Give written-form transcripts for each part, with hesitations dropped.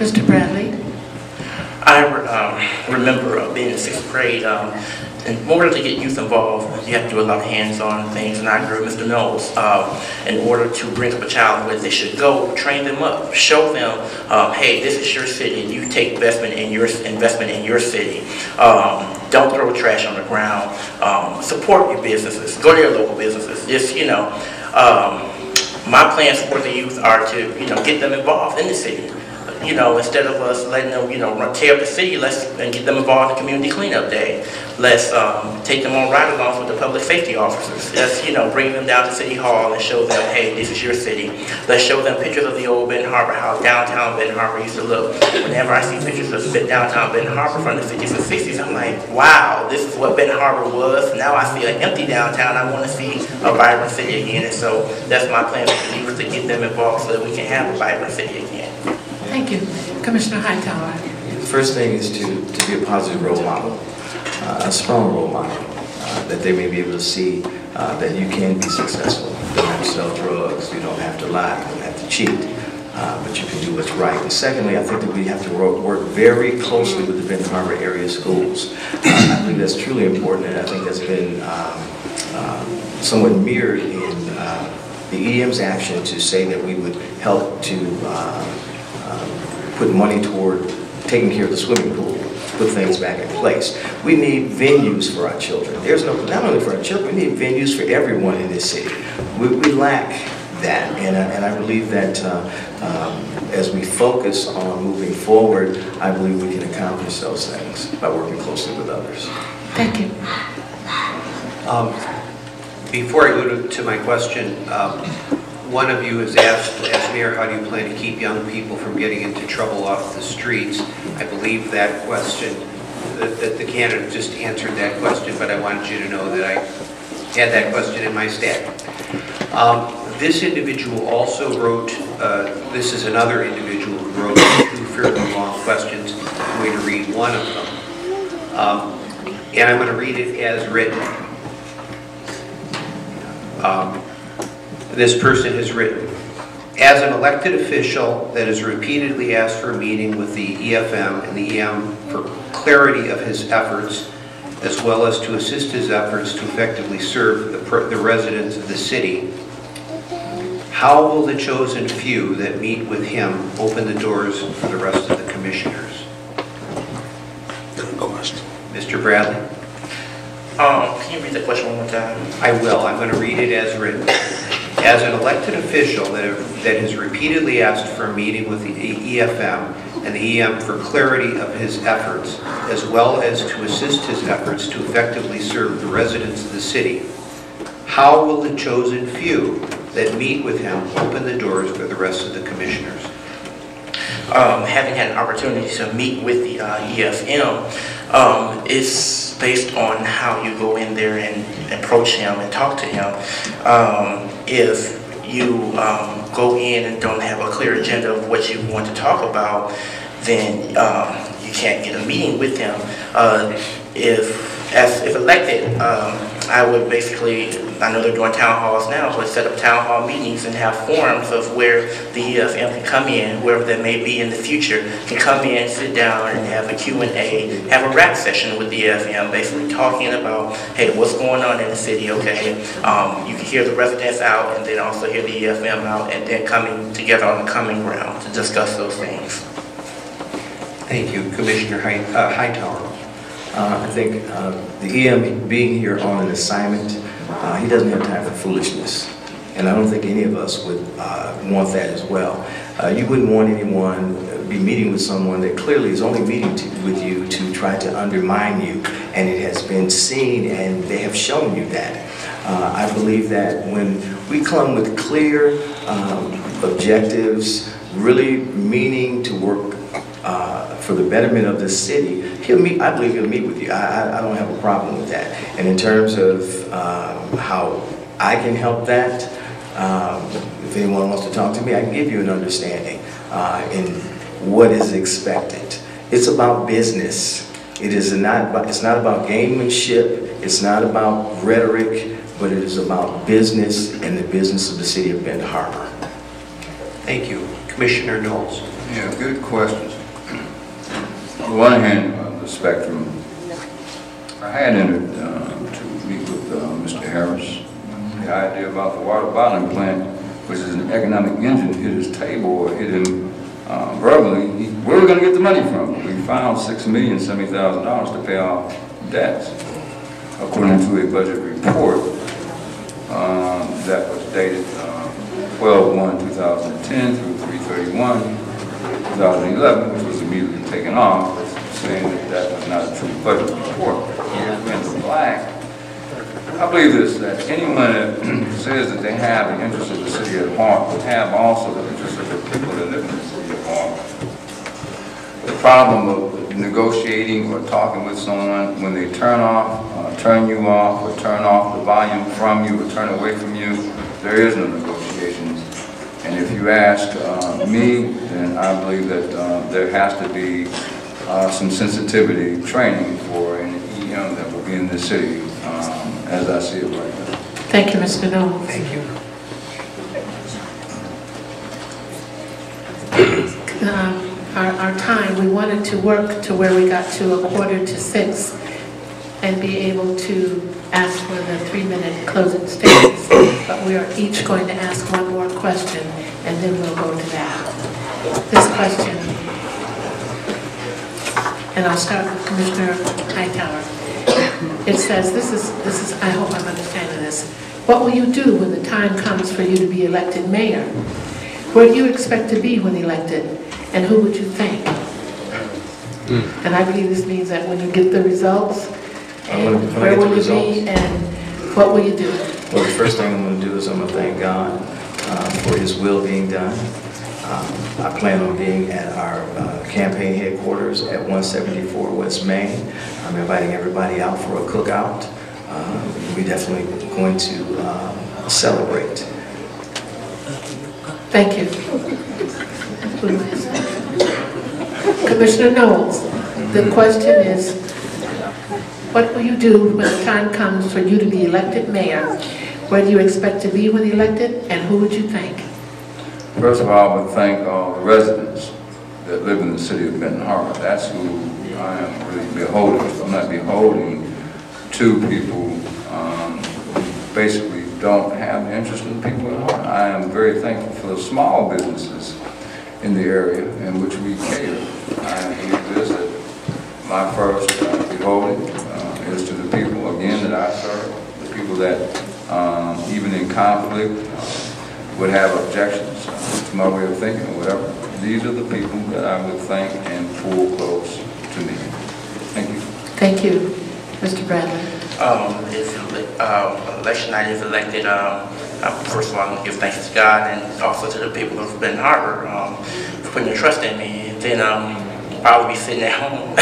Mr. Bradley. I remember being in 6th grade. In order to get youth involved, you have to do a lot of hands-on things, and I agree with Mr. Knowles. In order to bring up a child where they should go, train them up, show them, hey, this is your city, and you take investment in your city. Don't throw trash on the ground. Support your businesses. Go to your local businesses. Just, my plans for the youth are to, get them involved in the city. Instead of us letting them, tear up the city, let's get them involved in community cleanup day. Let's take them on ride-alongs with the public safety officers. Let's, bring them down to City Hall and show them, hey, this is your city. Let's show them pictures of the old Benton Harbor, how downtown Benton Harbor used to look. Whenever I see pictures of downtown Benton Harbor from the 50s and 60s, I'm like, wow, this is what Benton Harbor was. Now I see an empty downtown. I want to see a vibrant city again. And so that's my plan for the youth, to get them involved so that we can have a vibrant city again. Thank you. Commissioner Hightower. The first thing is to be a positive role model, a strong role model, that they may be able to see that you can be successful. You don't have to sell drugs, you don't have to lie, you don't have to cheat, but you can do what's right. And secondly, I think that we have to work very closely with the Benton Harbor area schools. I think that's truly important, and I think that's been somewhat mirrored in the EM's action to say that we would help to put money toward taking care of the swimming pool, put things back in place. We need venues for our children. Not only for our children, we need venues for everyone in this city. We lack that, and I believe that as we focus on moving forward, I believe we can accomplish those things by working closely with others. Thank you. Before I go to my question, one of you has asked, as mayor, how do you plan to keep young people from getting into trouble off the streets? I believe that question, that the candidate just answered that question, but I wanted you to know that I had that question in my stack. This individual also wrote, this is another individual who wrote 2 fairly long questions. I'm going to read one of them. And I'm going to read it as written. This person has written, as an elected official that has repeatedly asked for a meeting with the EFM and the EM for clarity of his efforts, as well as to assist his efforts to effectively serve the residents of the city, how will the chosen few that meet with him open the doors for the rest of the commissioners? Mr. Bradley? Can you read the question one more time? I will. I'm going to read it as written. As an elected official that has repeatedly asked for a meeting with the EFM and the EM for clarity of his efforts, as well as to assist his efforts to effectively serve the residents of the city, how will the chosen few that meet with him open the doors for the rest of the commissioners? Having had an opportunity to meet with the EFM, is based on how you go in there and approach him and talk to him. If you go in and don't have a clear agenda of what you want to talk about, then you can't get a meeting with him. If elected, I would basically, I know they're doing town halls now, but set up town hall meetings and have forums of where the EFM can come in, whoever that may be in the future, can come in, sit down and have a Q&A, have a rap session with the EFM, basically talking about, hey, what's going on in the city, okay? You can hear the residents out and then also hear the EFM out, and then coming together on the common ground to discuss those things. Thank you. Commissioner Hightower. I think the EM being here on an assignment, he doesn't have time for foolishness. And I don't think any of us would want that as well. You wouldn't want anyone be meeting with someone that clearly is only meeting with you to try to undermine you. And it has been seen, and they have shown you that. I believe that when we come with clear objectives, really meaning to work for the betterment of the city, I believe he'll meet with you. I don't have a problem with that. And in terms of how I can help that, if anyone wants to talk to me, I can give you an understanding in what is expected. It's about business. It's not about gamemanship. It's not about rhetoric, but it is about business and the business of the city of Benton Harbor. Thank you. Commissioner Knowles. Yeah, good questions. On the one hand, the spectrum, I had entered to meet with Mr. Harris. The idea about the water bottling plant, which is an economic engine, hit his table or hit him verbally. Where are we going to get the money from? We found $6,070,000 to pay off debts, according to a budget report that was dated 12/1/2010 through 3/31/2011, which was immediately taken off, saying that that was not a true budget report. We're in the black. I believe this, that anyone that says that they have the interest of the city at heart would have also the interest of the people that live in the city at heart. The problem of negotiating or talking with someone when they turn you off, or turn off the volume from you, or turn away from you, there is no negotiations. And if you ask me, then I believe that there has to be some sensitivity training for an EM that will be in this city, as I see it right now. Thank you, Mr. Knowles. Thank you. Our time, we wanted to work to where we got to 5:45 and be able to ask for the 3-minute closing statements, but we are each going to ask one more question, and then we'll go to that. This question, and I'll start with Commissioner Hightower. It says, this is, I hope I'm understanding this. What will you do when the time comes for you to be elected mayor? Where do you expect to be when elected? And who would you thank? And I believe this means that when you get the results, where will you be and what will you do? Well, the first thing I'm going to do is I'm going to thank God for His will being done. I plan on being at our campaign headquarters at 174 West Main. I'm inviting everybody out for a cookout. We're definitely going to celebrate. Thank you. Commissioner Knowles, the question is, what will you do when the time comes for you to be elected mayor? Where do you expect to be when elected, and who would you thank? First of all, I would thank all the residents that live in the city of Benton Harbor. That's who I am really beholden to. I'm not beholden to people who basically don't have the interest in the people at heart. I am very thankful for the small businesses in the area in which we cater. I believe this, that my first beholden is to the people, again, that I serve, the people that even in conflict would have objections to my way of thinking or whatever. These are the people that I would thank and pull close to me. Thank you. Thank you. Mr. Bradley. If election night is elected, first of all, I'm going to give thanks to God and also to the people of Benton Harbor for putting their trust in me. Then I will be sitting at home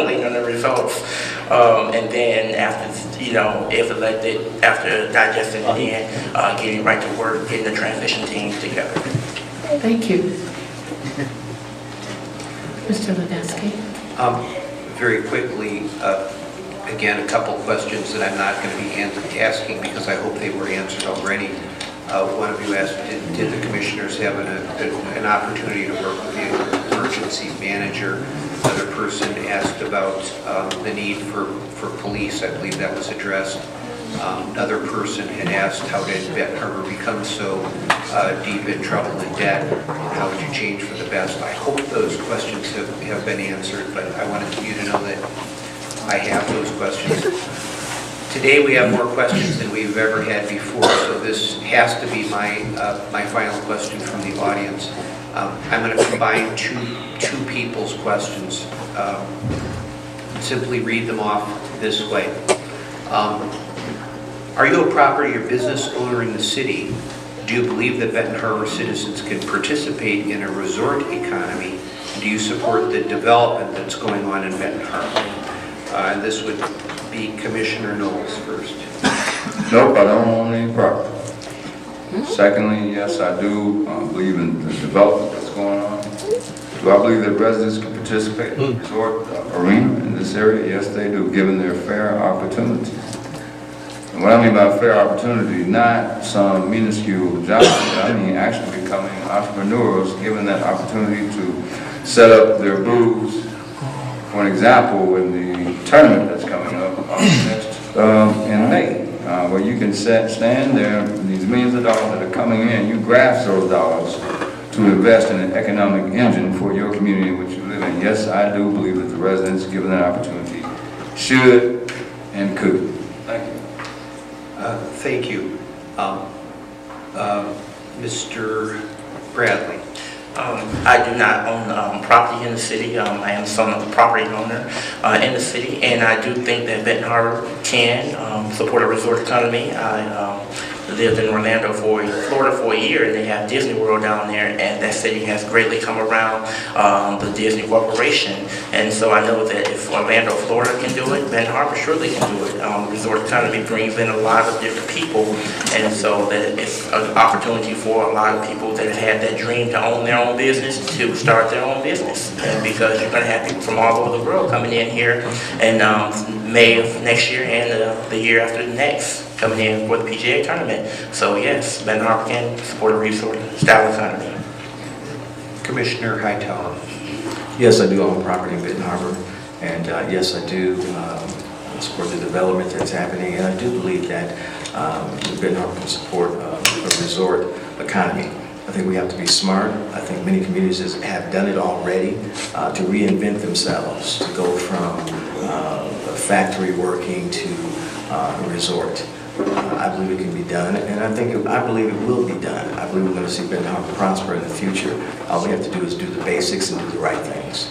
waiting on the results. And then after, if elected, after digesting it in, getting right to work, getting the transition teams together. Thank you. Mr. Ludeski. Very quickly, again, a couple questions that I'm not going to be asking because I hope they were answered already. One of you asked, did the commissioners have an opportunity to work with the emergency manager? Another person asked about the need for police. I believe that was addressed. Another person had asked, how did Benton Harbor become so deep in trouble and debt? And how would you change for the best? I hope those questions have been answered, but I wanted you to know that I have those questions. Today we have more questions than we've ever had before, so this has to be my final question from the audience. I'm going to combine two people's questions. Simply read them off this way. Are you a property or business owner in the city? Do you believe that Benton Harbor citizens can participate in a resort economy? Do you support the development that's going on in Benton Harbor? And this would be Commissioner Knowles first. Nope, I don't own any property. Secondly, yes, I do believe in the development that's going on. Do I believe that residents can participate in the resort arena in this area? Yes, they do, given their fair opportunity. And what I mean by fair opportunity, not some minuscule job, I mean actually becoming entrepreneurs, given that opportunity to set up their booths. For an example, in the tournament that's coming up in May, where you can stand there, these millions of dollars that are coming in, you grasp those dollars to invest in an economic engine for your community in which you live in. Yes, I do believe that the residents, given that opportunity, should and could. Thank you. Thank you. Mr. Bradley. I do not own property in the city. I am some property owner in the city, and I do think that Benton Harbor can support a resort economy. I lived in Florida for a year, and they have Disney World down there, and that city has greatly come around the Disney Corporation. And so I know that if Orlando, Florida can do it, Benton Harbor surely can do it. Resort economy brings in a lot of different people, and so that it's an opportunity for a lot of people that had that dream to own their own business to start their own business. And because you're going to have people from all over the world coming in here in May of next year and the year after the next, coming in for the PGA tournament. So yes, Benton Harbor can support a resort style economy. Commissioner Hightower. Yes, I do own property in Benton Harbor, and yes, I do support the development that's happening, and I do believe that Benton Harbor can support a resort economy. I think we have to be smart. I think many communities have done it already to reinvent themselves, to go from factory working to a resort. I believe it can be done, and I believe it will be done. I believe we're going to see Benton Harbor prosper in the future. All we have to do is do the basics and do the right things.